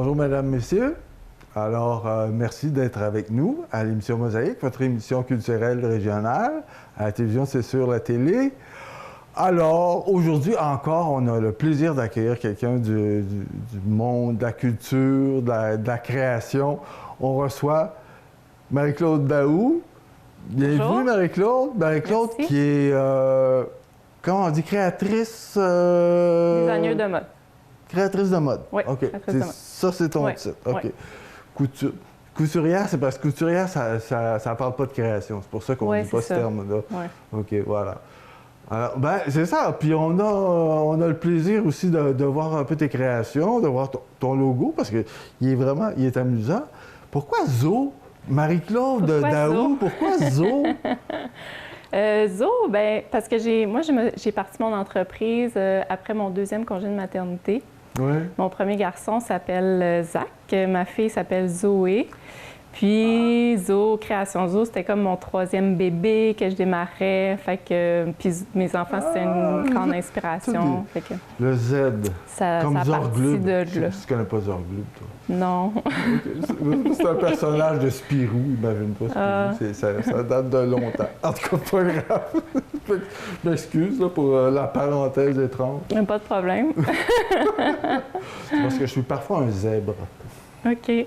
Bonjour, mesdames, messieurs. Alors, merci d'être avec nous à l'émission Mosaïque, votre émission culturelle régionale. À la télévision, c'est sur la télé. Alors, aujourd'hui encore, on a le plaisir d'accueillir quelqu'un du monde de la culture, de la création. On reçoit Marie-Claude Daou. Bienvenue, Marie-Claude. Marie-Claude qui est, comment on dit, créatrice... Designer de mode. Créatrice de mode. Oui, OK. créatrice de mode. Ça, c'est ton titre. OK. Oui. Couturière, c'est parce que couturière, ça ne parle pas de création. C'est pour ça qu'on ne dit pas ce terme-là. Oui. OK, voilà. Alors, ben, c'est ça. Puis on a le plaisir aussi de voir un peu tes créations, de voir ton logo, parce qu'il est vraiment, il est amusant. Pourquoi Zo? Marie-Claude Daou, pourquoi Zo? Zo, ben, parce que j'ai parti mon entreprise après mon deuxième congé de maternité. Oui. Mon premier garçon s'appelle Zach, ma fille s'appelle Zoé. Puis Zo, Création Zo, c'était comme mon troisième bébé que je démarrais. Fait que, puis mes enfants, c'était une grande inspiration. Fait que, le Z. Ça comme a parti de là. Tu connais pas Zorglub, toi? Non. Okay. C'est un personnage de Spirou, imagine-toi. Ça date de longtemps. En tout cas, pas grave. Je m'excuse pour la parenthèse étrange. Pas de problème. C'est parce que je suis parfois un zèbre. OK.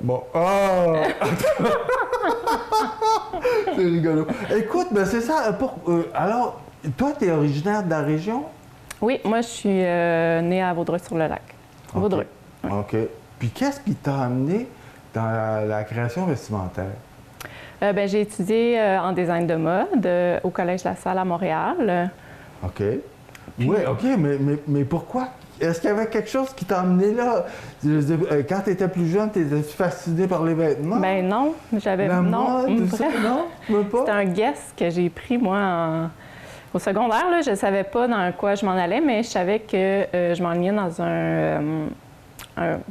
Bon. Ah! C'est rigolo. Écoute, ben c'est ça. Alors, toi, tu es originaire de la région? Oui, moi, je suis née à Vaudreuil-sur-le-Lac. Okay. Vaudreuil. Oui. OK. Puis qu'est-ce qui t'a amené dans la création vestimentaire? J'ai étudié en design de mode au Collège La Salle à Montréal. OK. Oui, OK, mais pourquoi? Est-ce qu'il y avait quelque chose qui t'a amené là? Quand tu étais plus jeune, tu étais fascinée par les vêtements? Ben non, j'avais... La non, mode, tout ça, non? Même pas? C'était un guess que j'ai pris, moi, au secondaire. Là, je ne savais pas dans quoi je m'en allais, mais je savais que je m'enlignais dans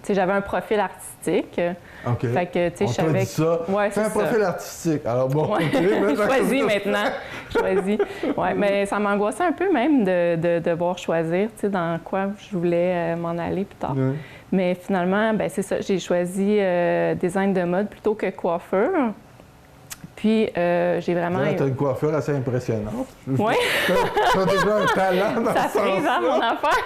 j'avais un profil artistique. OK. Fait que, tu sais, on je savais... dit ça. Ouais, fais un profil artistique. Alors bon, ouais. OK. Choisis maintenant. Choisis. Ouais, mais ça m'angoissait un peu même de devoir choisir, tu sais, dans quoi je voulais m'en aller plus tard. Ouais. Mais finalement, ben c'est ça. J'ai choisi design de mode plutôt que coiffeur. Puis, j'ai vraiment... Tu as une coiffure assez impressionnante. Oui. Tu as déjà un talent dans ça ce frise, hein, mon affaire?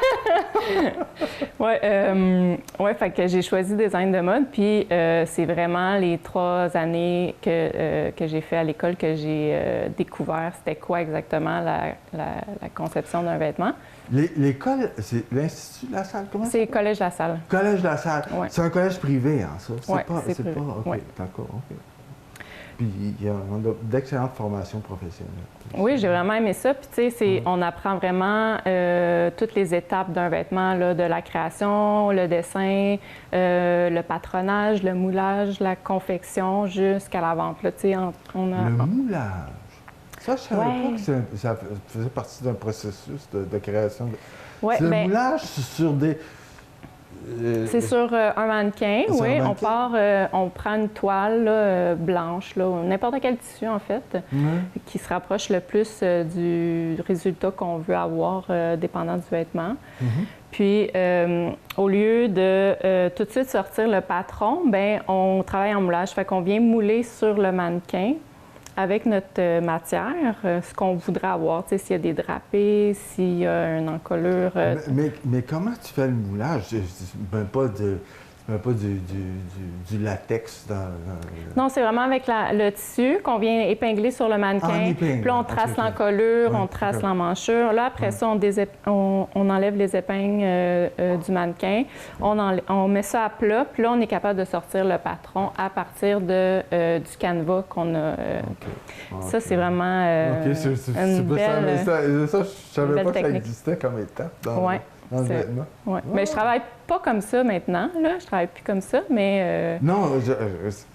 Oui, fait que j'ai choisi design de mode. Puis, c'est vraiment les 3 années que j'ai fait à l'école que j'ai découvert c'était quoi exactement la conception d'un vêtement. L'école, c'est l'Institut La Salle, comment ça C'est s'appelle? Collège La Salle. Collège La Salle. Ouais. C'est un collège privé, hein, ça? Oui, c'est pas... privé. OK, Ouais. d'accord, OK. Puis, on a d'excellentes formations professionnelles. Oui, j'ai vraiment aimé ça. Puis, tu sais, on apprend vraiment toutes les étapes d'un vêtement, là, de la création, le dessin, le patronage, le moulage, la confection, jusqu'à la vente. Là, tu sais, on a... Le moulage. Ça, je savais Ouais. pas que ça faisait partie d'un processus de création. Ouais, c'est le ben, moulage sur des... c'est sur un mannequin, sur oui. un On part, on prend une toile là, blanche, là, n'importe quel tissu en fait, qui se rapproche le plus du résultat qu'on veut avoir dépendant du vêtement. Puis, au lieu de tout de suite sortir le patron, ben on travaille en moulage. Fait qu'on vient mouler sur le mannequin avec notre matière, ce qu'on voudrait avoir, tu sais, s'il y a des drapés, s'il y a une encolure. Mais comment tu fais le moulage? C'est même pas du latex dans... Non, c'est vraiment avec le tissu qu'on vient épingler sur le mannequin. Puis là, on trace l'encolure, on trace l'emmanchure. Là, après ça, on enlève les épingles du mannequin. On met ça à plat. Puis là, on est capable de sortir le patron à partir du canevas qu'on a. Ça, c'est vraiment une belle... Ça, je savais pas que ça technique. existait comme étape dans le vêtement. Ouais. Mais je travaille pas comme ça maintenant, là. Je travaille plus comme ça, mais... Non,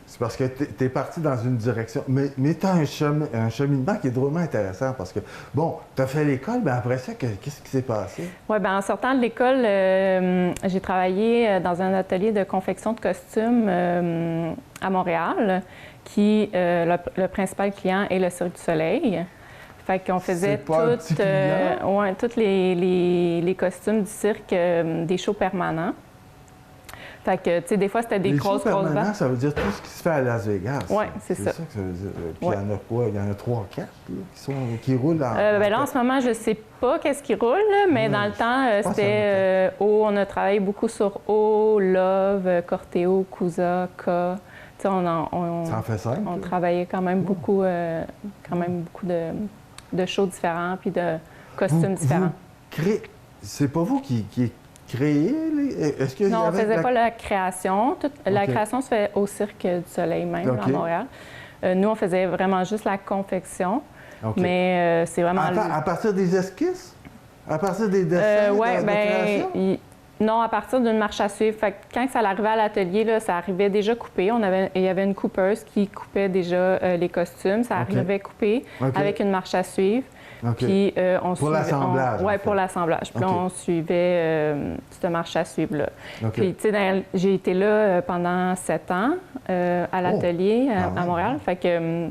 c'est parce que tu es parti dans une direction. Mais tu as un cheminement qui est drôlement intéressant parce que, bon, tu as fait l'école, mais après ça, qu'est-ce qui s'est passé? Oui, bien, en sortant de l'école, j'ai travaillé dans un atelier de confection de costumes à Montréal, qui, le principal client est le Cirque du Soleil. Fait qu'on faisait tous les costumes du cirque, des shows permanents. Fait que, tu sais, des fois, c'était des les grosses shows permanents, vagues. ça veut dire tout ce qui se fait à Las Vegas. Oui, c'est ça. C'est ça que ça veut dire. Puis Ouais. il y en a quoi? Il y en a 3, 4 qui roulent en... Ben là, en ce moment, je ne sais pas qu'est-ce qui roule, là, mais dans le temps, c'était O. On a travaillé beaucoup sur O, Love, Corteo, Cusa, K. Tu sais, Ça en fait 5. on travaillait quand même beaucoup de shows différents puis de costumes différents. C'est pas vous qui créez Est-ce que Non, on ne faisait pas la création. La création se fait au Cirque du Soleil même, à Montréal. Nous, on faisait vraiment juste la confection. Mais c'est vraiment... À partir des esquisses? À partir des dessins de création? Non, à partir d'une marche à suivre. Fait que quand ça arrivait à l'atelier, là, ça arrivait déjà coupé. Il y avait une coupeuse qui coupait déjà les costumes. Ça arrivait coupé avec une marche à suivre. Puis on pour l'assemblage. Oui, pour l'assemblage. Puis là, on suivait cette marche à suivre-là. Puis, tu sais, j'ai été là pendant 7 ans à l'atelier à Montréal. Fait que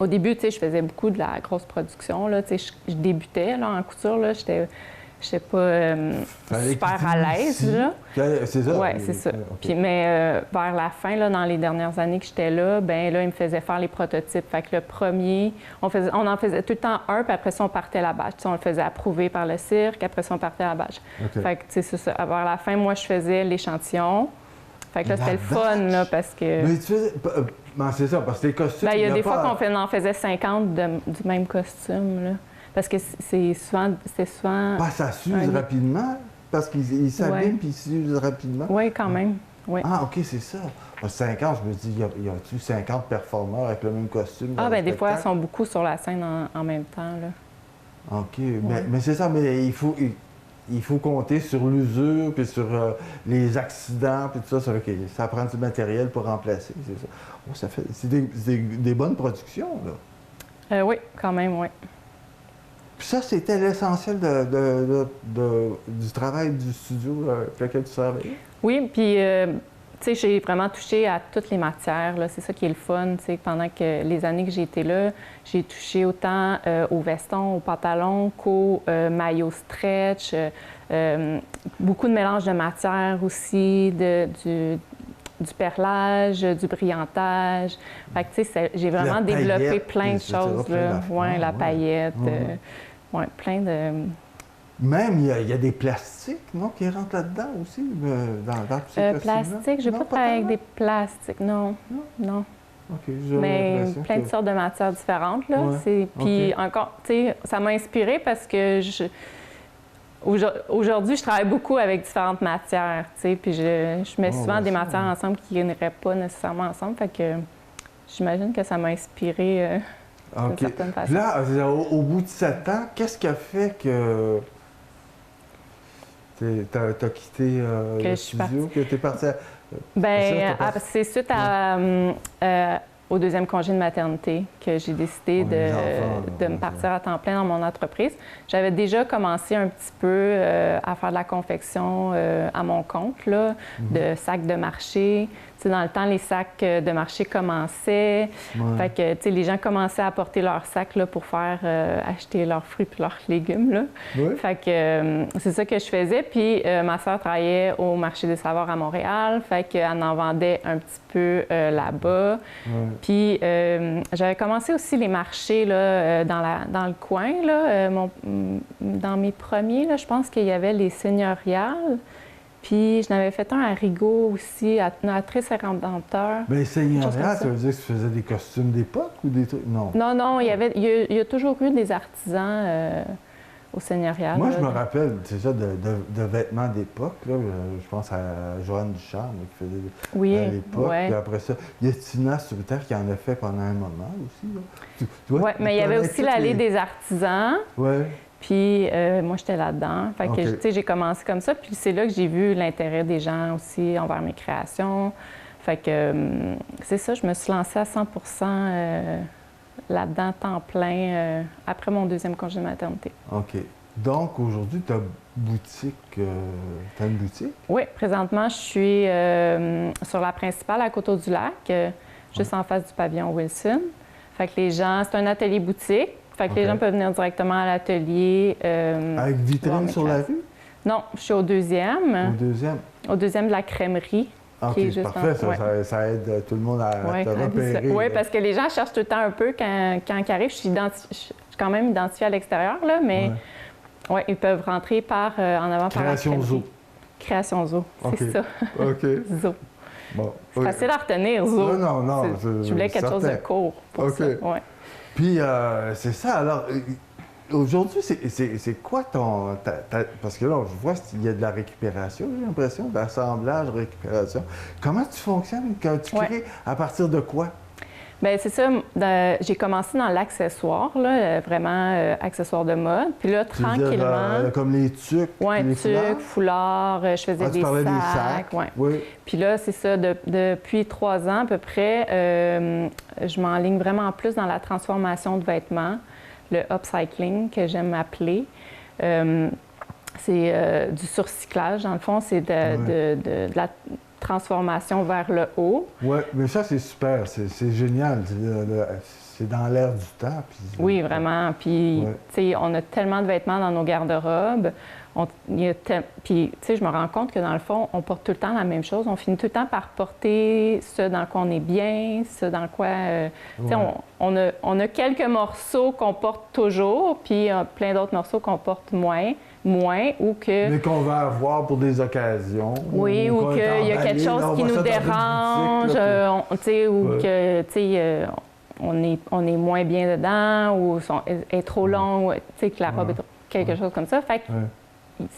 au début, tu sais, je faisais beaucoup de la grosse production. Là, tu sais, je débutais là, en couture. Là, j'étais pas super à l'aise. C'est ça? Oui, c'est ça. Puis, mais vers la fin, là, dans les dernières années que j'étais là, bien là, ils me faisaient faire les prototypes. Fait que le premier, on en faisait tout le temps un, puis après ça, on partait à la bâche. Tu sais, on le faisait approuver par le cirque, après ça, on partait à la bâche. Fait que, tu sais, c'est ça. Vers la fin, moi, je faisais l'échantillon. Fait que là, c'était le fun, là, parce que... Mais tu faisais... Ben, c'est ça, parce que les costumes... Bien, il y a des fois qu'on en faisait 50 du même costume, là. Parce que c'était souvent... Ben, ça s'use rapidement, parce qu'ils s'abîment puis ils s'usent rapidement. Oui, quand même. Oui. Ah, OK, c'est ça. 50, je me dis, y a-tu 50 performeurs avec le même costume? Ah, bien, des fois, ils sont beaucoup sur la scène en même temps, là. OK. Mais c'est ça, mais il faut compter sur l'usure, puis sur les accidents, puis tout ça. Ça prend du matériel pour remplacer, c'est ça. C'est des bonnes productions, là. Oui, quand même, oui. Puis ça, c'était l'essentiel du travail du studio avec lequel tu travaillais? Oui, puis, tu sais, j'ai vraiment touché à toutes les matières, là. C'est ça qui est le fun, tu sais, pendant que les années que j'ai été là, j'ai touché autant au veston, au pantalon qu'au maillot stretch, beaucoup de mélange de matières aussi, du perlage, du brillantage. Fait que, tu sais, j'ai vraiment développé plein de choses, là. Oui, la paillette, plein de... Même, il y a des plastiques, non, qui rentrent là-dedans aussi, dans ces costumes-là? Plastique, je n'ai pas travaillé avec des plastiques, non. OK, mais plein de sortes de matières différentes, là. Puis encore, tu sais, ça m'a inspirée parce que aujourd'hui, je travaille beaucoup avec différentes matières, tu sais, puis je mets souvent des matières ensemble qui n'iraient pas nécessairement ensemble, fait que j'imagine que ça m'a inspirée d'une certaine façon. Là, au bout de 7 ans, qu'est-ce qui a fait que tu as quitté le studio, que tu es partie à... Bien, c'est suite au deuxième congé de maternité que j'ai décidé de me partir à temps plein dans mon entreprise. J'avais déjà commencé un petit peu à faire de la confection à mon compte, là, de sacs de marché. Tu sais, dans le temps, les sacs de marché commençaient. Fait que, tu sais, les gens commençaient à apporter leurs sacs là, pour faire acheter leurs fruits et leurs légumes, là. Fait que c'est ça que je faisais. Puis ma sœur travaillait au marché des savoirs à Montréal. Fait qu'elle en vendait un petit peu là-bas. Puis j'avais commencé aussi les marchés là, dans le coin. Là, dans mes premiers, là, je pense qu'il y avait les seigneuriales. Puis je n'avais fait un à Rigaud aussi, à Trice et Rédempteur. Bien, seigneurial, ça veut dire que tu faisais des costumes d'époque ou des trucs? Non. Non, il y a toujours eu des artisans au seigneurial. Moi, je me rappelle, c'est ça, de vêtements d'époque. Je pense à Joanne Ducharme qui faisait à l'époque. Puis après ça, il y a Tina Sauveterre qui en a fait pendant un moment aussi. Oui, mais il y avait aussi l'allée des artisans. Oui. Puis moi, j'étais là-dedans. Fait que, tu sais, j'ai commencé comme ça. Puis c'est là que j'ai vu l'intérêt des gens aussi envers mes créations. Fait que c'est ça, je me suis lancée à 100 là-dedans, temps plein, après mon deuxième congé de maternité. OK. Donc, aujourd'hui, tu as une boutique? Oui, présentement, je suis sur la principale à Coteau-du-Lac, juste en face du pavillon Wilson. Fait que les gens, c'est un atelier boutique. Fait que les gens peuvent venir directement à l'atelier. Avec vitrine sur la rue? Non, je suis au deuxième. Au deuxième? Au deuxième de la crèmerie. OK, qui est c'est juste parfait, ouais. ça aide tout le monde à te repérer. Oui, parce que les gens cherchent tout le temps un peu quand ils arrivent. Je suis quand même identifiée à l'extérieur, là, mais ouais, ils peuvent rentrer par en avant par la Création Zoo. Création Zoo, c'est ça. OK. Zoo. Bon, C'est facile à retenir, Zoo. Non. Je voulais quelque chose de court pour ça. Ouais. Puis, c'est ça. Alors, aujourd'hui, c'est quoi ton... Parce que là, je vois qu'il y a de la récupération, j'ai l'impression, de l'assemblage, récupération. Comment tu fonctionnes quand tu crées? À partir de quoi? Bien, c'est ça. J'ai commencé dans l'accessoire, là, vraiment accessoire de mode. Puis là, tranquillement... comme les tucs, les tucs, foulards, je faisais des sacs. Ouais. Oui. Puis là, c'est ça, depuis 3 ans à peu près, je m'enligne vraiment plus dans la transformation de vêtements, le upcycling que j'aime appeler. C'est du surcyclage, dans le fond, c'est de la transformation vers le haut. Oui, mais ça, c'est super, c'est génial. C'est dans l'air du temps. Puis, oui, vraiment. Puis, tu sais, on a tellement de vêtements dans nos garde-robes. Puis, tu sais, je me rends compte que dans le fond, on porte tout le temps la même chose. On finit tout le temps par porter ce dans quoi on est bien, ce dans quoi... tu sais, on a quelques morceaux qu'on porte toujours, puis plein d'autres morceaux qu'on porte moins, ou que... Mais qu'on va avoir pour des occasions. Oui, ou qu'il y a quelque chose qui nous dérange, tu sais, ou que, tu sais, on est moins bien dedans, ou est trop long, tu sais, que la robe est quelque chose comme ça. Fait que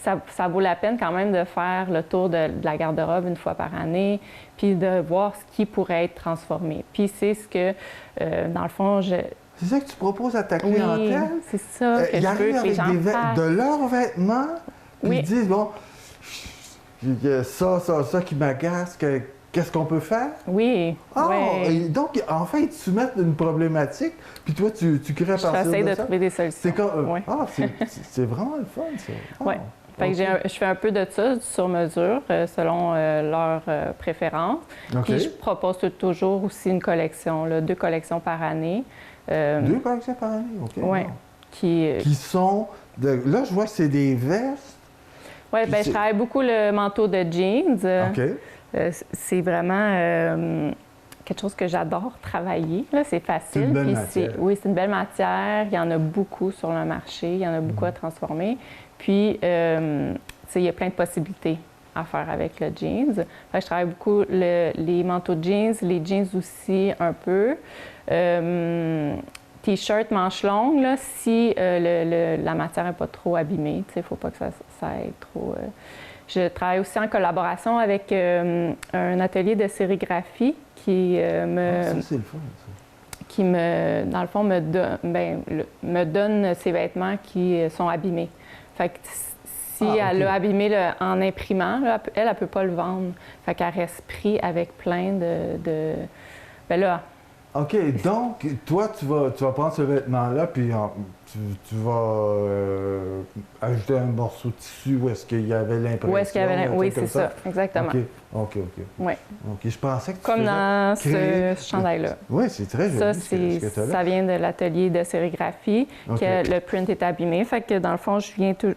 ça vaut la peine quand même de faire le tour de la garde-robe une fois par année, puis de voir ce qui pourrait être transformé. Puis c'est ce que, dans le fond, C'est ça que tu proposes à ta clientèle? Oui, c'est ça que je veux que les gens fassent. De leurs vêtements, puis ils disent, bon, ça qui m'agace, qu'est-ce qu'on peut faire? Oui. Et donc, en fait, ils te soumettent une problématique, puis toi, tu crées à partir de ça? J'essaie de trouver des solutions. C'est vraiment le fun, ça. Oui. Fait que je fais un peu de ça, du sur-mesure, selon leurs préférences. Puis je propose toujours aussi une collection, 2 collections par année. 2 collections par année, OK. Oui. Qui sont... Là, je vois que c'est des vestes. Oui, bien, je travaille beaucoup le manteau de jeans. OK. C'est vraiment quelque chose que j'adore travailler. C'est facile. C'est une belle matière. Oui, c'est une belle matière. Il y en a beaucoup sur le marché. Il y en a beaucoup à transformer. Puis, il y a plein de possibilités à faire avec le jeans. Fait que je travaille beaucoup les manteaux de jeans, les jeans aussi un peu. T-shirt, manches longues, là, si la matière n'est pas trop abîmée. Il ne faut pas que ça aille trop... Je travaille aussi en collaboration avec un atelier de sérigraphie qui ça, c'est le fun, ça. Qui, dans le fond, me donne ces vêtements qui sont abîmés. Fait que si elle a abîmé en imprimant, là, elle ne peut pas le vendre. Fait qu'elle reste pris avec plein de... Ben là... OK, donc, toi, tu vas prendre ce vêtement-là, puis tu vas ajouter un morceau de tissu où est-ce qu'il y avait l'impression. Où est-ce qu'il y avait oui, c'est ça, exactement. OK. Oui. OK, je pensais que tu comme dans ce chandail-là. Oui, c'est très joli. Ça vient de l'atelier de sérigraphie, que le print est abîmé. Fait que dans le fond, je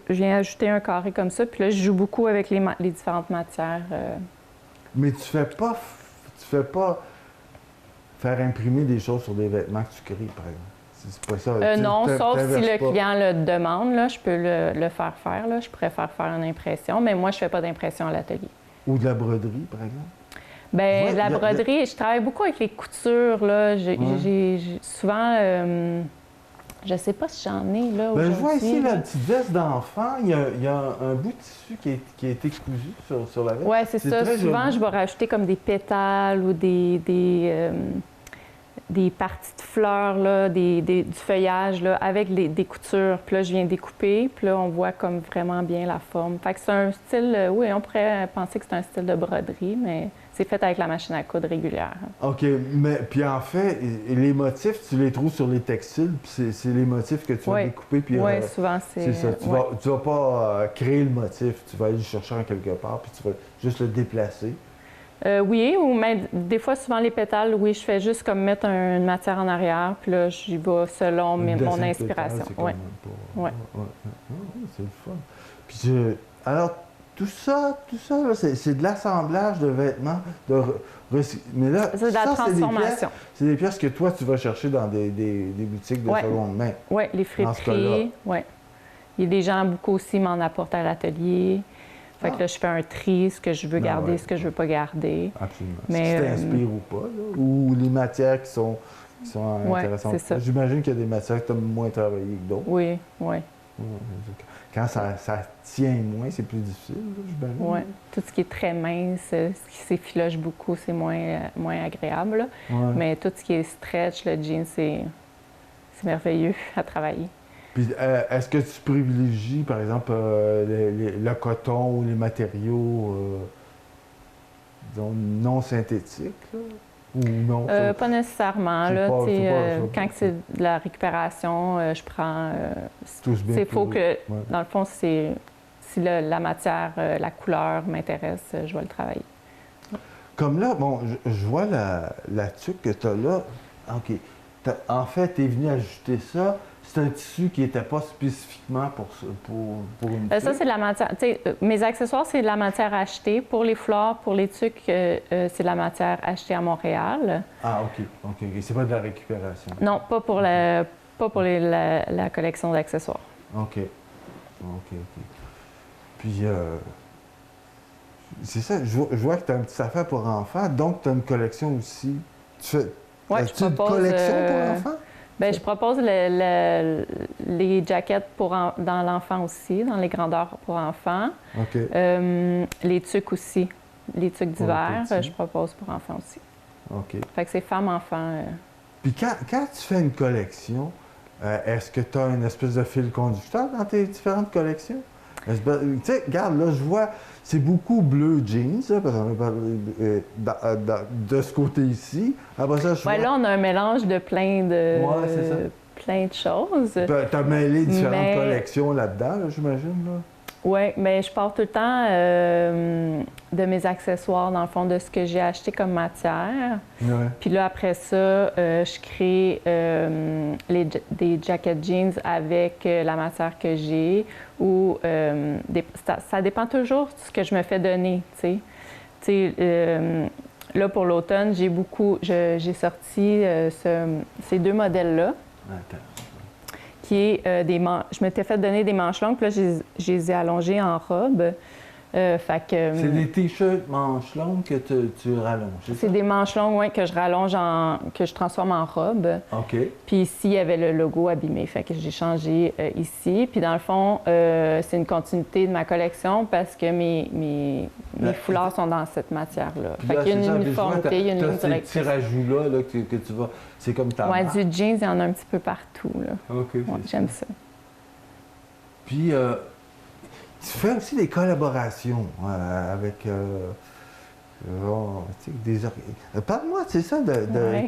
viens ajouter un carré comme ça, puis là, je joue beaucoup avec les différentes matières. Mais tu fais pas faire imprimer des choses sur des vêtements que tu crées, par exemple. C'est pas ça. Non, sauf si le client le demande, là, je peux le faire faire. Là. Je pourrais faire une impression, mais moi, je ne fais pas d'impression à l'atelier. Ou de la broderie, par exemple? Bien, la broderie, je travaille beaucoup avec les coutures. Là. J'ai souvent... je ne sais pas si j'en ai, là, aujourd'hui. Je vois ici la petite veste d'enfant. Il y a un bout de tissu qui a été cousu sur la veste. Oui, c'est ça. Souvent, je vais rajouter comme des pétales ou des parties de fleurs, là, du feuillage là, avec des coutures. Puis là, je viens découper, puis là, on voit comme vraiment bien la forme. Fait que c'est un style, oui, on pourrait penser que c'est un style de broderie, mais c'est fait avec la machine à coudre régulière. OK, mais puis en fait, les motifs, tu les trouves sur les textiles, puis c'est les motifs que tu vas découper. Oui, souvent, c'est... ça. Tu vas pas créer le motif, tu vas aller le chercher en quelque part, puis tu vas juste le déplacer. Oui, ou même des fois, souvent les pétales, oui, je fais juste comme mettre une matière en arrière, puis là, j'y vais selon mon inspiration. Oui. C'est le fun. Puis alors, tout ça, là, c'est de l'assemblage de vêtements. Mais là, c'est de la transformation. C'est des pièces que toi, tu vas chercher dans des boutiques de seconde main. Oui, les friperies. Oui. Il y a des gens, beaucoup aussi, m'en apportent à l'atelier. Fait que là, je fais un tri, ce que je veux garder, ce que je veux pas garder. Absolument. Mais, ce qui t'inspire ou pas, là, ou les matières qui sont intéressantes. C'est ça. J'imagine qu'il y a des matières que tu as moins travaillées que d'autres. Oui. Quand ça tient moins, c'est plus difficile, j'imagine. Oui. Tout ce qui est très mince, ce qui s'effiloche beaucoup, c'est moins agréable. Là. Ouais. Mais tout ce qui est stretch, le jean, c'est merveilleux à travailler. Puis, est-ce que tu privilégies, par exemple, le coton ou les matériaux, disons, non synthétiques, là? Ou non? Pas nécessairement. Là, quand c'est de la récupération, je prends... c'est faux que, dans le fond, si la matière, la couleur m'intéresse, je vais le travailler. Comme là, bon, je vois la tuque que tu as là. OK. En fait, tu es venu ajouter ça. C'est un tissu qui n'était pas spécifiquement pour une tuque. Ça, c'est de la matière. Mes accessoires, c'est de la matière achetée. Pour les fleurs, pour les tuques, c'est de la matière achetée à Montréal. Ah, OK. Et c'est pas de la récupération? Non, pas pour la collection d'accessoires. OK. Puis, c'est ça, je vois que tu as un petit affaire pour enfants, donc tu as une collection aussi. As-tu une collection pour enfants? Bien, je propose les jackets dans l'enfant aussi, dans les grandeurs pour enfants. OK. Les tuques aussi. Les tuques d'hiver, je propose pour enfants aussi. OK. Fait que c'est femmes-enfants. Puis quand tu fais une collection, est-ce que tu as une espèce de fil conducteur dans tes différentes collections? Tu sais, regarde, là, je vois, c'est beaucoup bleu jeans, là, parce qu'on a parlé de ce côté ici. Après ça, là, on a un mélange de plein de choses. Tu as mêlé différentes collections là-dedans, là, j'imagine, là? Oui, mais je pars tout le temps de mes accessoires, dans le fond, de ce que j'ai acheté comme matière. Ouais. Puis là, après ça, je crée des jacket jeans avec la matière que j'ai ou ça dépend toujours de ce que je me fais donner, tu sais. Là, pour l'automne, j'ai sorti ces deux modèles-là. Attends. Qui est je m'étais fait donner des manches longues, puis là, je les ai allongées en robe. C'est des t-shirts manches longues que tu rallonges, c'est des manches longues, oui, que je rallonge, que je transforme en robe. OK. Puis ici, il y avait le logo abîmé, fait que j'ai changé ici. Puis dans le fond, c'est une continuité de ma collection parce que mes foulards sont dans cette matière-là. Fait qu'il y a une uniformité, il y a une ligne directrice. Ces petits rajouts-là que tu vas... C'est comme ta marque. Du jeans, il y en a un petit peu partout, là. OK, j'aime ça. Puis, tu fais aussi des collaborations avec parle-moi, c'est ça,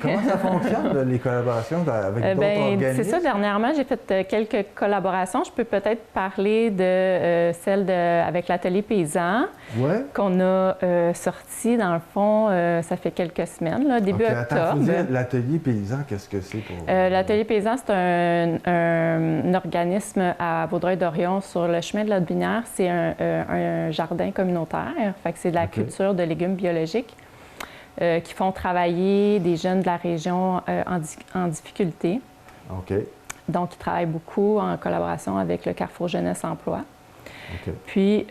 comment ça fonctionne, les collaborations avec d'autres organismes? C'est ça, dernièrement, j'ai fait quelques collaborations. Je peux peut-être parler de celle avec l'Atelier Paysan, qu'on a sorti, dans le fond, ça fait quelques semaines, là, début octobre. L'Atelier Paysan, qu'est-ce que c'est pour... L'Atelier Paysan, c'est un organisme à Vaudreuil-Dorion sur le chemin de la Binière. C'est un jardin communautaire, fait que c'est de la culture de légumes biologiques qui font travailler des jeunes de la région en difficulté. OK. Donc, ils travaillent beaucoup en collaboration avec le Carrefour Jeunesse Emploi. OK. Puis,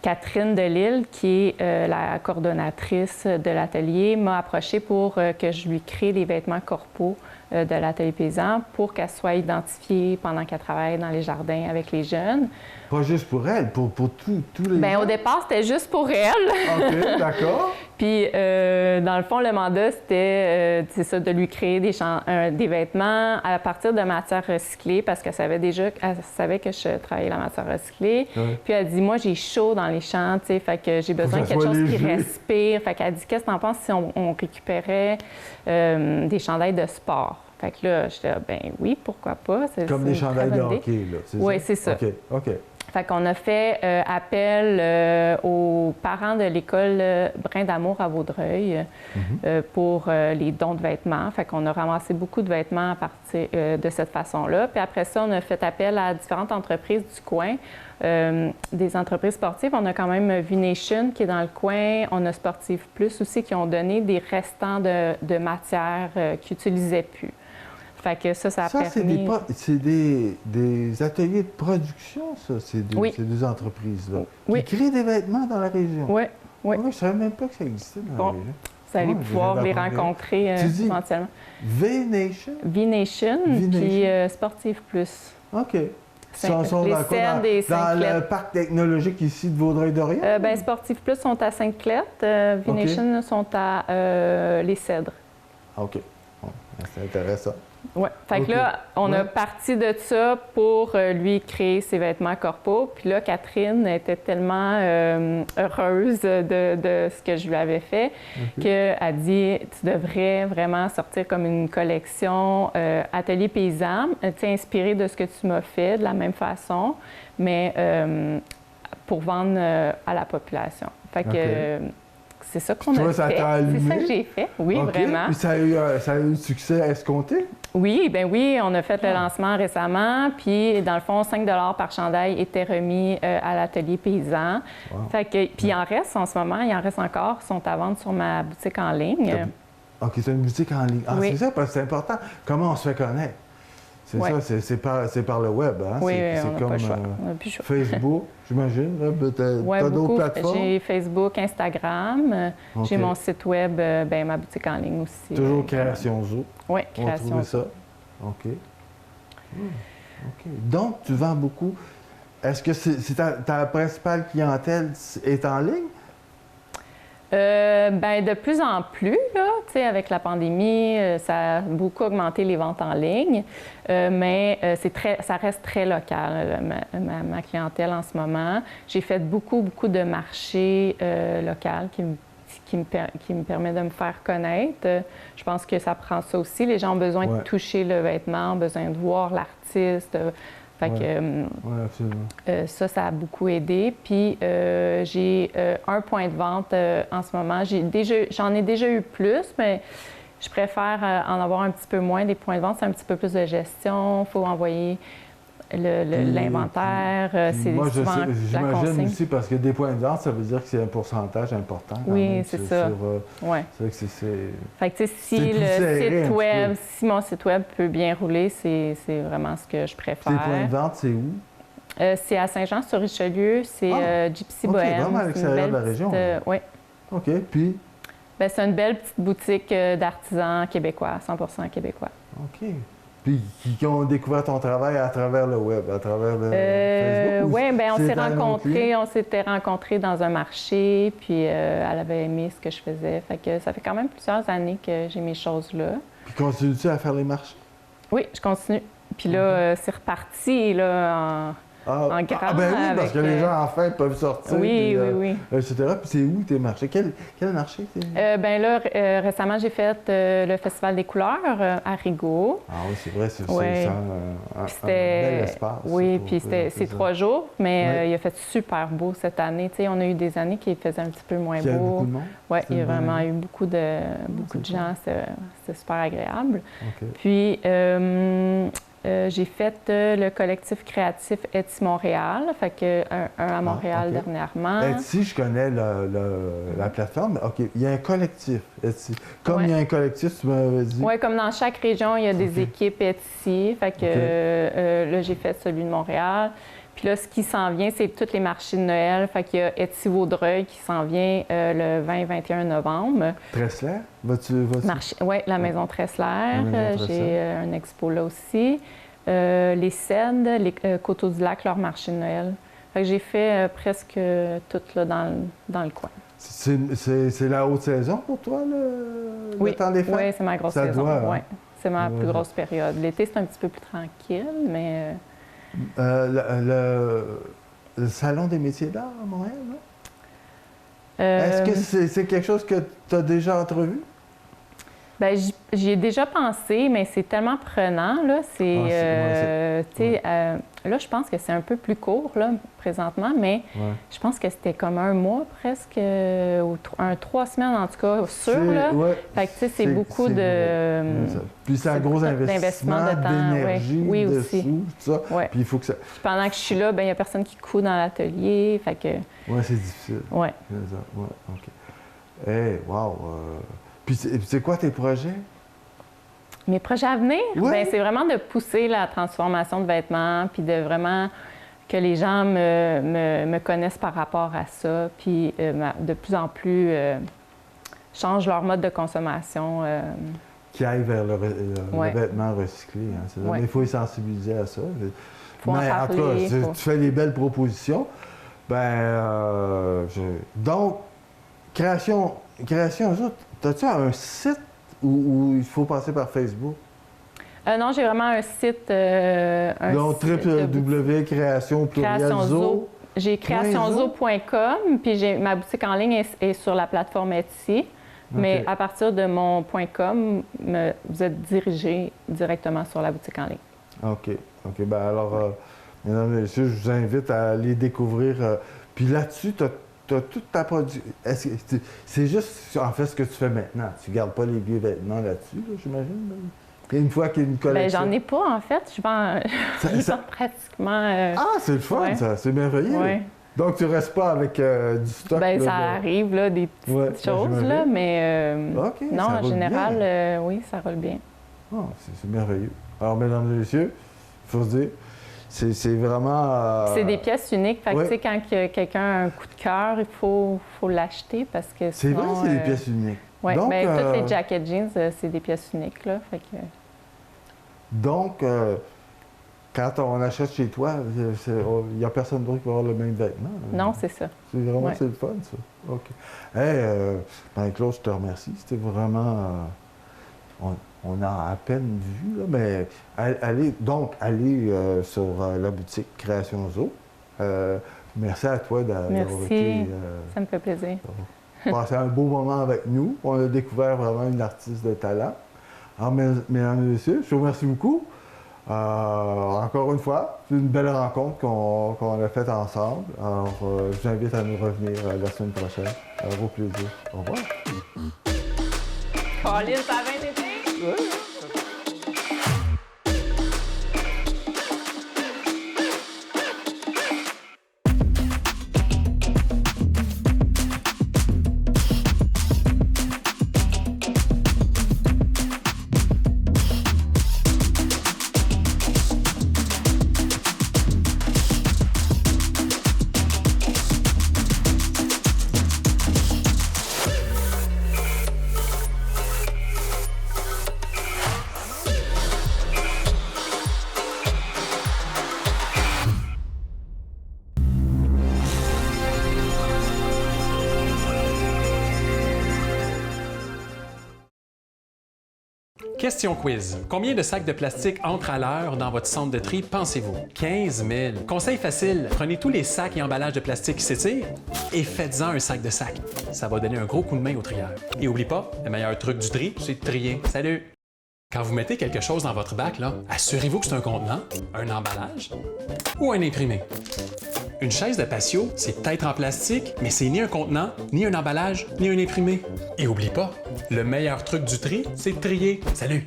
Catherine Delisle, qui est la coordonnatrice de l'atelier, m'a approchée pour que je lui crée des vêtements corpaux de l'Atelier Paysan pour qu'elle soit identifiée pendant qu'elle travaille dans les jardins avec les jeunes. Pas juste pour elle, pour tous les gens? Au départ, c'était juste pour elle. OK, d'accord. Puis, dans le fond, le mandat, c'était de lui créer des vêtements à partir de matières recyclées parce qu'elle savait que je travaillais la matière recyclée. Oui. Puis, elle dit, moi, j'ai chaud dans les champs, tu sais, fait que j'ai besoin de quelque chose qui respire. Fait qu'elle dit, qu'est-ce que t'en penses si on récupérait des chandails de sport? Fait que là, j'étais, ben oui, pourquoi pas. Comme des chandails de hockey, là, oui, c'est ça. OK. Fait qu'on a fait appel aux parents de l'école Brin d'Amour à Vaudreuil pour les dons de vêtements. Fait qu'on a ramassé beaucoup de vêtements à partir de cette façon-là. Puis après ça, on a fait appel à différentes entreprises du coin, des entreprises sportives. On a quand même V-Nation qui est dans le coin. On a Sportive Plus aussi qui ont donné des restants de matière qu'ils n'utilisaient plus. Fait que ça a permis... c'est des ateliers de production, ça, ces deux entreprises-là, qui créent des vêtements dans la région. Oui, oui. Je ne savais même pas que ça existait dans la région. Vous allez pouvoir les rencontrer éventuellement. V-Nation? V-Nation, puis Sportive Plus. OK. Les scènes des dans le parc technologique ici de Vaudreuil-Dorion? Sportive Plus sont à Sainte-Clette, V-Nation sont à Les Cèdres. OK. Bon, c'est intéressant. Oui. Fait que là, on a parti de ça pour lui créer ses vêtements corpo. Puis là, Catherine était tellement heureuse de ce que je lui avais fait qu'elle a dit « Tu devrais vraiment sortir comme une collection atelier paysan, inspirée de ce que tu m'as fait de la même façon, mais pour vendre à la population. » Fait que c'est ça qu'on a fait. C'est ça que j'ai fait, oui, vraiment. Puis ça a eu du succès escompté? Oui, bien oui, on a fait le lancement récemment, puis dans le fond, 5 $ par chandail étaient remis à l'atelier paysan. Fait que, puis il en reste en ce moment, il en reste encore, sont à vendre sur ma boutique en ligne. OK, c'est une boutique en ligne. Oui. C'est ça, parce que c'est important. Comment on se fait connaître? C'est ça, c'est par le web, hein? Oui, c'est on n'a comme pas le choix. On n'a plus le choix. Facebook, j'imagine. Oui, t'as d'autres plateformes? J'ai Facebook, Instagram. J'ai mon site web, ma boutique en ligne aussi. Toujours Création Zoo. Oui, Création Zoo. ça. OK. OK. Donc, tu vends beaucoup. Est-ce que ta principale clientèle est en ligne? De plus en plus, là, avec la pandémie, ça a beaucoup augmenté les ventes en ligne, mais ça reste très local, ma clientèle en ce moment. J'ai fait beaucoup de marchés locaux qui me permet de me faire connaître. Je pense que ça prend ça aussi. Les gens ont besoin de toucher le vêtement, ont besoin de voir l'artiste. Fait que ça a beaucoup aidé. Puis j'ai un point de vente en ce moment. J'en ai déjà eu plus, mais je préfère en avoir un petit peu moins. Des points de vente, c'est un petit peu plus de gestion. Il faut envoyer l'inventaire. C'est souvent la consigne. J'imagine aussi, parce que des points de vente, ça veut dire que c'est un pourcentage important. Oui, c'est ça. C'est vrai que fait que si mon site web peut bien rouler, c'est vraiment ce que je préfère. Tes points de vente, c'est où? C'est à Saint-Jean-sur-Richelieu. C'est Gypsy Bohème. Vraiment à l'extérieur de la région. Oui. OK. Puis? C'est une belle petite boutique d'artisans québécois, 100% québécois. OK. Puis qui ont découvert ton travail à travers le web, à travers le Facebook? Oui, on s'était rencontrés dans un marché, puis elle avait aimé ce que je faisais. Fait que ça fait quand même plusieurs années que j'ai mes choses là. Puis continues-tu à faire les marchés? Oui, je continue. Puis là, c'est reparti là, en grand. Oui, parce que les gens, enfin, peuvent sortir. Oui. Etc. Puis c'est où tes marchés? Quel marché? Récemment, j'ai fait le Festival des couleurs à Rigaud. Ah oui, c'est vrai, c'est un bel espace. Oui, puis c'est 3 jours, mais il a fait super beau cette année. Tu sais, on a eu des années qui faisaient un petit peu moins beau. Il y a beaucoup de monde? Oui, il y a vraiment eu beaucoup de gens. C'était super agréable. Okay. Puis, j'ai fait le collectif créatif Etsy Montréal, fait que un à Montréal dernièrement. Etsy, je connais la plateforme. OK, il y a un collectif Etsy. Comme il y a un collectif, tu m'avais dit. Oui, comme dans chaque région, il y a des équipes Etsy. Fait que là, j'ai fait celui de Montréal. Puis là, ce qui s'en vient, c'est tous les marchés de Noël. Fait qu'il y a Etsy Vaudreuil qui s'en vient le 20-21 novembre. Tressler? Oui, la maison Tressler. J'ai un expo là aussi. Les Cèdres, les Coteaux-du-Lac, leur marché de Noël. Fait que j'ai fait presque tout là, dans le coin. C'est la haute saison pour toi, le temps des fêtes? Oui, c'est ma grosse saison. C'est ma plus grosse période. L'été, c'est un petit peu plus tranquille, mais... le Salon des métiers d'art à Montréal, non? Est-ce que c'est quelque chose que tu as déjà entrevu? Bien, j'y ai déjà pensé, mais c'est tellement prenant, là. Là, je pense que c'est un peu plus court, là, présentement, mais je pense que c'était comme un mois presque, ou 3 semaines en tout cas, sûr, là. Fait que, tu sais, c'est beaucoup de... Puis c'est un gros investissement de temps, d'énergie, oui, de aussi. sous, tout ça. Puis il faut que ça... Puis pendant que je suis là, bien, il n'y a personne qui coud dans l'atelier, fait que... Oui, c'est difficile. Oui. OK. Hey, wow! Puis c'est quoi tes projets? Mes projets à venir? Bien, c'est vraiment de pousser la transformation de vêtements, puis de vraiment que les gens me connaissent par rapport à ça, puis de plus en plus changent leur mode de consommation. Qui aillent vers le vêtement recyclé. Hein, mais il faut les sensibiliser à ça. Faut en parler, en tout cas, tu fais des belles propositions. Donc, Création as-tu un site où il faut passer par Facebook? Non, j'ai vraiment un site. Donc, www.création.zo. J'ai créationzo.com, puis ma boutique en ligne est sur la plateforme Etsy. Mais à partir de mon .com, vous êtes dirigé directement sur la boutique en ligne. OK. Bien alors, mesdames et messieurs, je vous invite à aller découvrir. Puis là-dessus, tu as toute ta production. C'est juste, en fait, ce que tu fais maintenant. Tu ne gardes pas les vieux vêtements là-dessus, là, j'imagine? Une fois qu'il y a une collection. Bien, j'en ai pas, en fait. Je vends pratiquement... Ah, c'est le fun, ça. C'est merveilleux. Oui. Donc, tu ne restes pas avec du stock? Bien, ça arrive, là, des petites choses, là, mais... non, en général, oui, ça roule bien. Oh, c'est merveilleux. Alors, mesdames et messieurs, il faut se dire... C'est vraiment... C'est des pièces uniques. Fait que, tu sais, quand quelqu'un a un coup de cœur, il faut l'acheter parce que c'est vrai que c'est des pièces uniques. Oui, mais toutes les jacket jeans, c'est des pièces uniques, là. Fait que... Donc, quand on achète chez toi, il n'y a personne d'autre qui va avoir le même vêtement. Non, c'est ça. C'est vraiment c'est le fun, ça. OK. Hey, Claude, je te remercie. C'était vraiment... On a à peine vu, là, mais allez sur la boutique Création Zo. Merci à toi d'avoir été... ça me fait plaisir. Passé un beau moment avec nous. On a découvert vraiment une artiste de talent. Alors, mesdames et messieurs, je vous remercie beaucoup. Encore une fois, c'est une belle rencontre qu'on a faite ensemble. Alors, je vous invite à nous revenir la semaine prochaine. Au plaisir. Au revoir. Pauline, ça a bien été? Oui. Question quiz. Combien de sacs de plastique entrent à l'heure dans votre centre de tri, pensez-vous? 15 000. Conseil facile, prenez tous les sacs et emballages de plastique qui s'étirent et faites-en un sac de sac. Ça va donner un gros coup de main au trieur. Et oublie pas, le meilleur truc du tri, c'est de trier. Salut! Quand vous mettez quelque chose dans votre bac, là, assurez-vous que c'est un contenant, un emballage ou un imprimé. Une chaise de patio, c'est peut-être en plastique, mais c'est ni un contenant, ni un emballage, ni un imprimé. Et oublie pas, le meilleur truc du tri, c'est de trier. Salut!